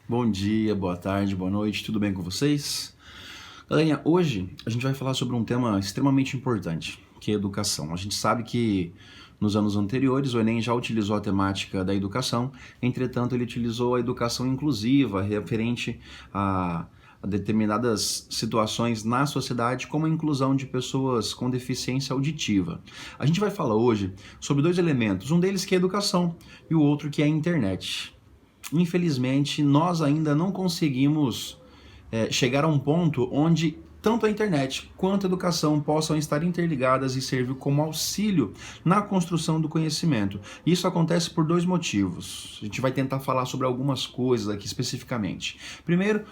Bom dia, boa tarde, boa noite, tudo bem com vocês? Galerinha, hoje a gente vai falar sobre um tema extremamente importante, que é educação. A gente sabe que nos anos anteriores o Enem já utilizou a temática da educação, entretanto ele utilizou a educação inclusiva, referente a determinadas situações na sociedade, como a inclusão de pessoas com deficiência auditiva. A gente vai falar hoje sobre dois elementos, um deles que é a educação e o outro que é a internet. Infelizmente, nós ainda não conseguimos chegar a um ponto onde tanto a internet quanto a educação possam estar interligadas e servir como auxílio na construção do conhecimento. Isso acontece por dois motivos. A gente vai tentar falar sobre algumas coisas aqui especificamente. Primeiro,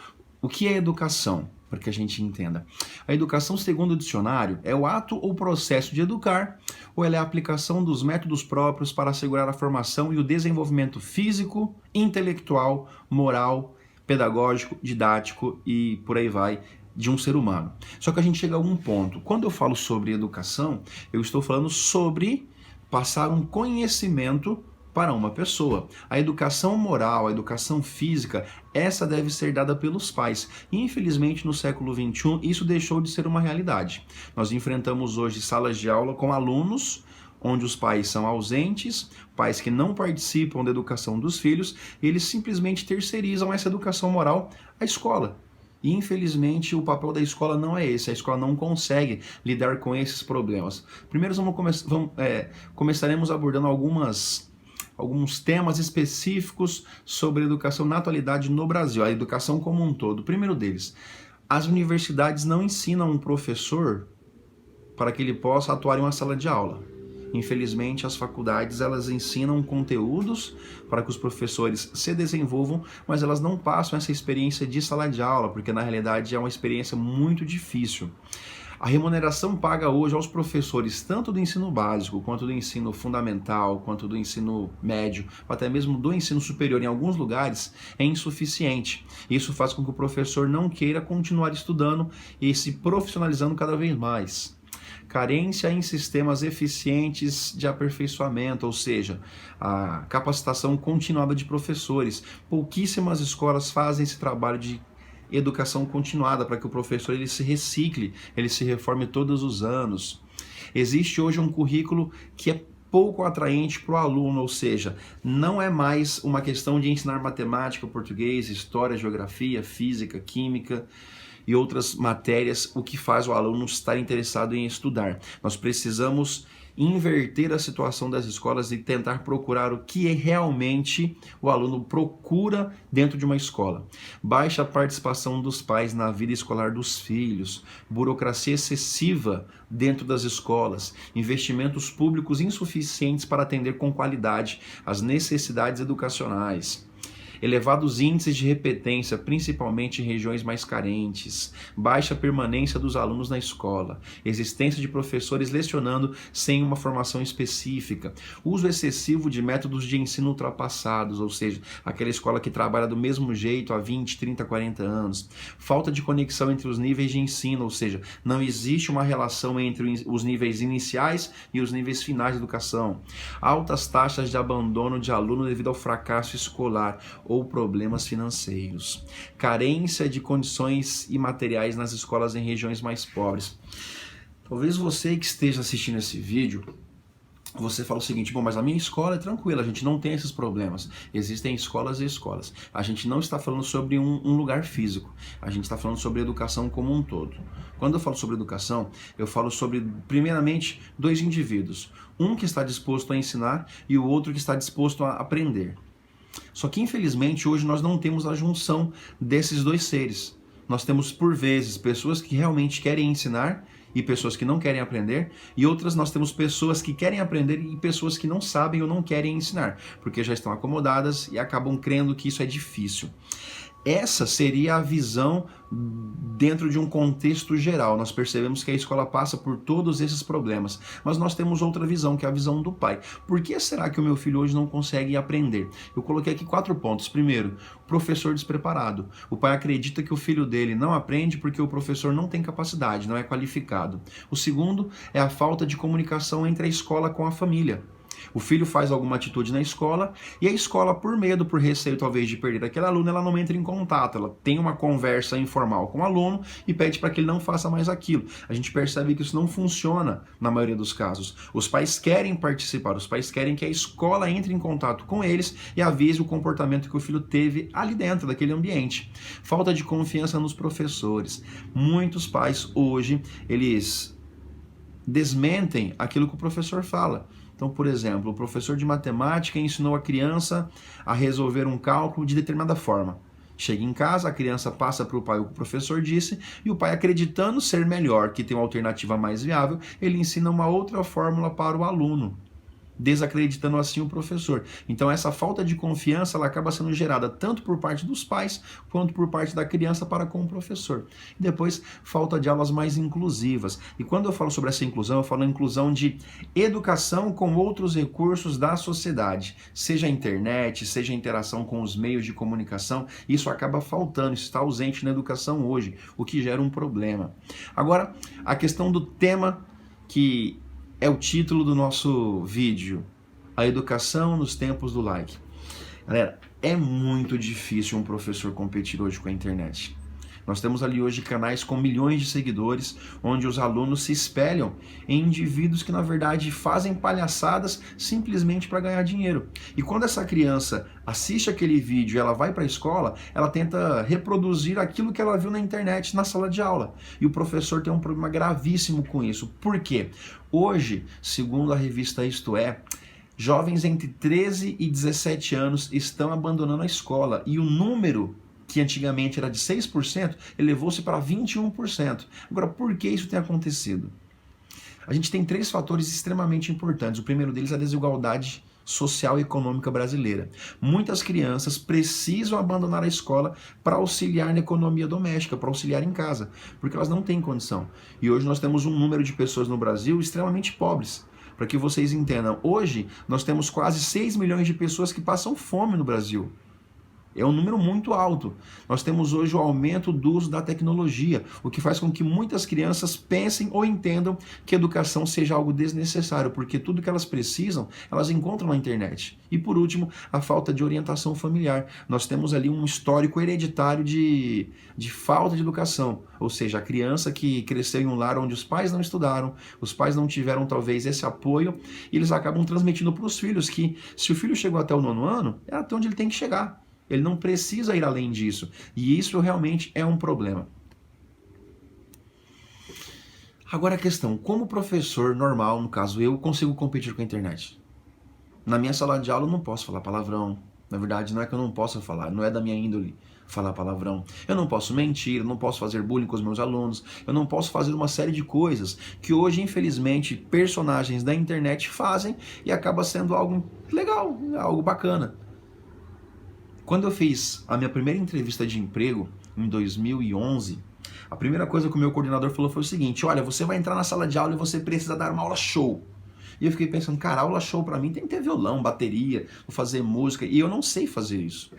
o que é educação? Para que a gente entenda. A educação, segundo o dicionário, é o ato ou processo de educar, ou ela é a aplicação dos métodos próprios para assegurar a formação e o desenvolvimento físico, intelectual, moral, pedagógico, didático e por aí vai, de um ser humano. Só que a gente chega a um ponto. Quando eu falo sobre educação, eu estou falando sobre passar um conhecimento para uma pessoa. A educação moral, a educação física, essa deve ser dada pelos pais. Infelizmente, no século XXI, isso deixou de ser uma realidade. Nós enfrentamos hoje salas de aula com alunos onde os pais são ausentes, pais que não participam da educação dos filhos, e eles simplesmente terceirizam essa educação moral à escola. E infelizmente o papel da escola não é esse, a escola não consegue lidar com esses problemas. Primeiro começaremos abordando alguns temas específicos sobre educação na atualidade no Brasil, a educação como um todo. O primeiro deles, as universidades não ensinam um professor para que ele possa atuar em uma sala de aula. Infelizmente, as faculdades elas ensinam conteúdos para que os professores se desenvolvam, mas elas não passam essa experiência de sala de aula, porque na realidade é uma experiência muito difícil. A remuneração paga hoje aos professores, tanto do ensino básico, quanto do ensino fundamental, quanto do ensino médio, ou até mesmo do ensino superior, em alguns lugares, é insuficiente. Isso faz com que o professor não queira continuar estudando e se profissionalizando cada vez mais. Carência em sistemas eficientes de aperfeiçoamento, ou seja, a capacitação continuada de professores. Pouquíssimas escolas fazem esse trabalho de educação continuada para que o professor ele se recicle, ele se reforme todos os anos. Existe hoje um currículo que é pouco atraente para o aluno, ou seja, não é mais uma questão de ensinar matemática, português, história, geografia, física, química e outras matérias, o que faz o aluno estar interessado em estudar. Nós precisamos inverter a situação das escolas e tentar procurar o que realmente o aluno procura dentro de uma escola. Baixa participação dos pais na vida escolar dos filhos, burocracia excessiva dentro das escolas, investimentos públicos insuficientes para atender com qualidade as necessidades educacionais. Elevados índices de repetência, principalmente em regiões mais carentes, baixa permanência dos alunos na escola, existência de professores lecionando sem uma formação específica, uso excessivo de métodos de ensino ultrapassados, ou seja, aquela escola que trabalha do mesmo jeito há 20, 30, 40 anos, falta de conexão entre os níveis de ensino, ou seja, não existe uma relação entre os níveis iniciais e os níveis finais de educação, altas taxas de abandono de aluno devido ao fracasso escolar, ou problemas financeiros, carência de condições e materiais nas escolas em regiões mais pobres. Talvez você que esteja assistindo esse vídeo, você fala o seguinte: bom, mas a minha escola é tranquila, a gente não tem esses problemas. Existem escolas e escolas. A gente não está falando sobre um lugar físico, a gente está falando sobre educação como um todo. Quando eu falo sobre educação, eu falo sobre, primeiramente, dois indivíduos. Um que está disposto a ensinar e o outro que está disposto a aprender. Só que, infelizmente, hoje nós não temos a junção desses dois seres. Nós temos, por vezes, pessoas que realmente querem ensinar e pessoas que não querem aprender, e outras nós temos pessoas que querem aprender e pessoas que não sabem ou não querem ensinar, porque já estão acomodadas e acabam crendo que isso é difícil. Essa seria a visão dentro de um contexto geral. Nós percebemos que a escola passa por todos esses problemas, mas nós temos outra visão, que é a visão do pai. Por que será que o meu filho hoje não consegue aprender? Eu coloquei aqui 4 pontos. Primeiro, professor despreparado. O pai acredita que o filho dele não aprende porque o professor não tem capacidade, não é qualificado. O segundo é a falta de comunicação entre a escola com a família. O filho faz alguma atitude na escola e a escola, por medo, por receio talvez de perder aquele aluno, ela não entra em contato, ela tem uma conversa informal com o aluno e pede para que ele não faça mais aquilo. A gente percebe que isso não funciona na maioria dos casos. Os pais querem participar, os pais querem que a escola entre em contato com eles e avise o comportamento que o filho teve ali dentro daquele ambiente. Falta de confiança nos professores. Muitos pais hoje, eles desmentem aquilo que o professor fala. Então, por exemplo, o professor de matemática ensinou a criança a resolver um cálculo de determinada forma. Chega em casa, a criança passa para o pai o que o professor disse, e o pai, acreditando ser melhor, que tem uma alternativa mais viável, ele ensina uma outra fórmula para o aluno, desacreditando assim o professor. Então essa falta de confiança, ela acaba sendo gerada tanto por parte dos pais, quanto por parte da criança para com o professor. E depois, falta de aulas mais inclusivas. E quando eu falo sobre essa inclusão, eu falo inclusão de educação com outros recursos da sociedade, seja a internet, seja a interação com os meios de comunicação. Isso acaba faltando, isso está ausente na educação hoje, o que gera um problema. Agora, a questão do tema que é o título do nosso vídeo, a educação nos tempos do like. Galera, é muito difícil um professor competir hoje com a internet. Nós temos ali hoje canais com milhões de seguidores, onde os alunos se espelham em indivíduos que na verdade fazem palhaçadas simplesmente para ganhar dinheiro. E quando essa criança assiste aquele vídeo e ela vai para a escola, ela tenta reproduzir aquilo que ela viu na internet na sala de aula. E o professor tem um problema gravíssimo com isso. Por quê? Hoje, segundo a revista Isto É, jovens entre 13 e 17 anos estão abandonando a escola. E o número que antigamente era de 6%, elevou-se para 21%. Agora, por que isso tem acontecido? A gente tem 3 fatores extremamente importantes. O primeiro deles é a desigualdade social e econômica brasileira. Muitas crianças precisam abandonar a escola para auxiliar na economia doméstica, para auxiliar em casa, porque elas não têm condição. E hoje nós temos um número de pessoas no Brasil extremamente pobres. Para que vocês entendam, hoje nós temos quase 6 milhões de pessoas que passam fome no Brasil. É um número muito alto. Nós temos hoje o aumento do uso da tecnologia, o que faz com que muitas crianças pensem ou entendam que educação seja algo desnecessário, porque tudo que elas precisam, elas encontram na internet. E por último, a falta de orientação familiar. Nós temos ali um histórico hereditário de falta de educação, ou seja, a criança que cresceu em um lar onde os pais não estudaram, os pais não tiveram talvez esse apoio, e eles acabam transmitindo para os filhos que se o filho chegou até o 9º ano, é até onde ele tem que chegar. Ele não precisa ir além disso. E isso realmente é um problema. Agora a questão, como professor normal, no caso eu, consigo competir com a internet? Na minha sala de aula eu não posso falar palavrão. Na verdade, não é que eu não possa falar, não é da minha índole falar palavrão. Eu não posso mentir, eu não posso fazer bullying com os meus alunos, eu não posso fazer uma série de coisas que hoje, infelizmente, personagens da internet fazem e acaba sendo algo legal, algo bacana. Quando eu fiz a minha primeira entrevista de emprego, em 2011, a primeira coisa que o meu coordenador falou foi o seguinte: olha, você vai entrar na sala de aula e você precisa dar uma aula show. E eu fiquei pensando, cara, aula show pra mim tem que ter violão, bateria, vou fazer música, e eu não sei fazer isso.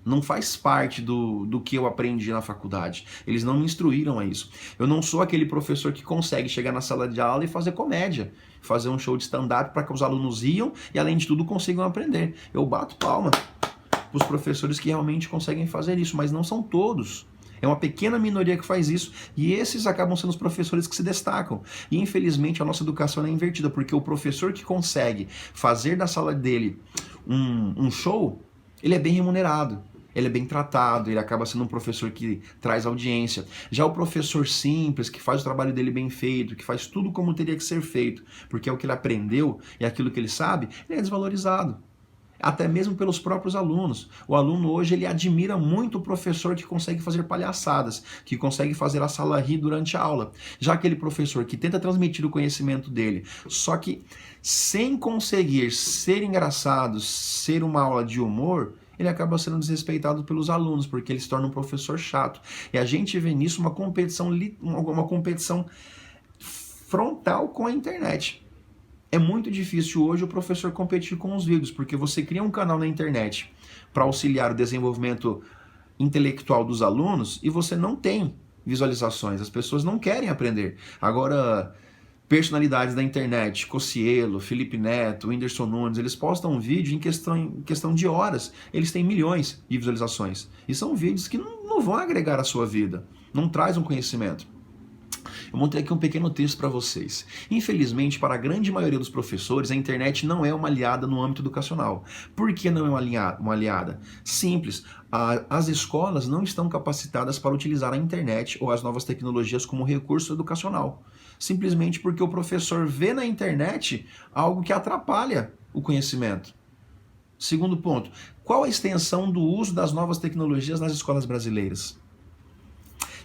Não faz parte do que eu aprendi na faculdade. Eles não me instruíram a isso. Eu não sou aquele professor que consegue chegar na sala de aula e fazer comédia, fazer um show de stand-up para que os alunos riam e, além de tudo, consigam aprender. Eu bato palma os professores que realmente conseguem fazer isso, mas não são todos. É uma pequena minoria que faz isso, e esses acabam sendo os professores que se destacam. E infelizmente a nossa educação é invertida, porque o professor que consegue fazer da sala dele um show, ele é bem remunerado, ele é bem tratado, ele acaba sendo um professor que traz audiência. Já o professor simples, que faz o trabalho dele bem feito, que faz tudo como teria que ser feito, porque é o que ele aprendeu e aquilo que ele sabe, ele é desvalorizado. Até mesmo pelos próprios alunos. O aluno hoje ele admira muito o professor que consegue fazer palhaçadas, que consegue fazer a sala rir durante a aula. Já aquele professor que tenta transmitir o conhecimento dele, só que sem conseguir ser engraçado, ser uma aula de humor, ele acaba sendo desrespeitado pelos alunos, porque ele se torna um professor chato. E a gente vê nisso uma competição frontal com a internet. É muito difícil hoje o professor competir com os vídeos, porque você cria um canal na internet para auxiliar o desenvolvimento intelectual dos alunos e você não tem visualizações, as pessoas não querem aprender. Agora, Personalidades da internet, Cocielo, Felipe Neto, Whindersson Nunes, eles postam um vídeo em questão de horas. Eles têm milhões de visualizações. E são vídeos que não vão agregar à sua vida, não traz um conhecimento. Eu montei aqui um pequeno texto para vocês. Infelizmente, para a grande maioria dos professores, a internet não é uma aliada no âmbito educacional. Por que não é uma aliada? Simples. As escolas não estão capacitadas para utilizar a internet ou as novas tecnologias como recurso educacional. Simplesmente porque o professor vê na internet algo que atrapalha o conhecimento. Segundo ponto, qual a extensão do uso das novas tecnologias nas escolas brasileiras?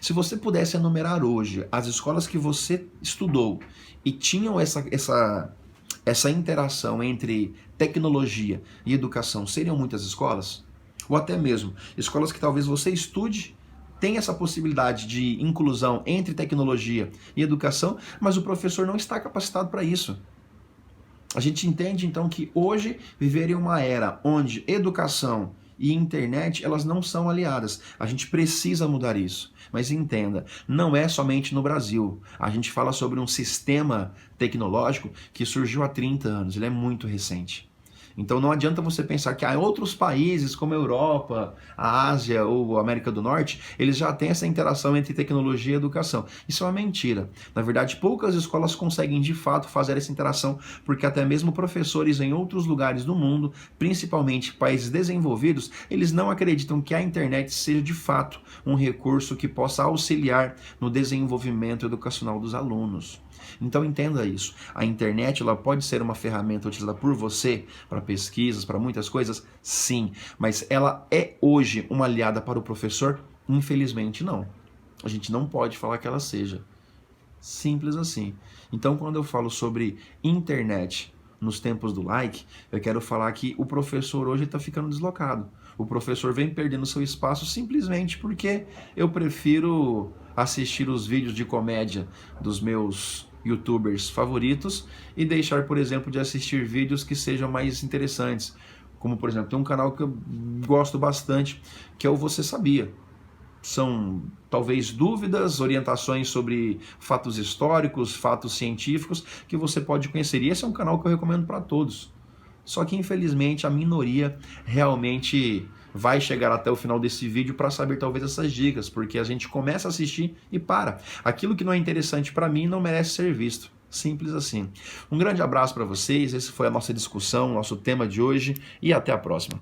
Se você pudesse enumerar hoje as escolas que você estudou e tinham essa interação entre tecnologia e educação, seriam muitas escolas? Ou até mesmo escolas que talvez você estude, tem essa possibilidade de inclusão entre tecnologia e educação, mas o professor não está capacitado para isso. A gente entende então que hoje viver em uma era onde educação e internet, elas não são aliadas. A gente precisa mudar isso. Mas entenda, não é somente no Brasil. A gente fala sobre um sistema tecnológico que surgiu há 30 anos, ele é muito recente. Então não adianta você pensar que há outros países como a Europa, a Ásia ou a América do Norte, eles já têm essa interação entre tecnologia e educação. Isso é uma mentira. Na verdade, poucas escolas conseguem de fato fazer essa interação, porque até mesmo professores em outros lugares do mundo, principalmente países desenvolvidos, eles não acreditam que a internet seja de fato um recurso que possa auxiliar no desenvolvimento educacional dos alunos. Então entenda isso. A internet ela pode ser uma ferramenta utilizada por você para pesquisas, para muitas coisas, sim. Mas ela é hoje uma aliada para o professor? Infelizmente não. A gente não pode falar que ela seja. Simples assim. Então quando eu falo sobre internet nos tempos do like, eu quero falar que o professor hoje está ficando deslocado. O professor vem perdendo seu espaço simplesmente porque eu prefiro assistir os vídeos de comédia dos meus YouTubers favoritos e deixar, por exemplo, de assistir vídeos que sejam mais interessantes. Como, por exemplo, tem um canal que eu gosto bastante, que é o Você Sabia. São, talvez, dúvidas, orientações sobre fatos históricos, fatos científicos, que você pode conhecer. E esse é um canal que eu recomendo para todos. Só que, infelizmente, a minoria realmente vai chegar até o final desse vídeo para saber talvez essas dicas, porque a gente começa a assistir e para. Aquilo que não é interessante para mim não merece ser visto. Simples assim. Um grande abraço para vocês, esse foi a nossa discussão, nosso tema de hoje e até a próxima.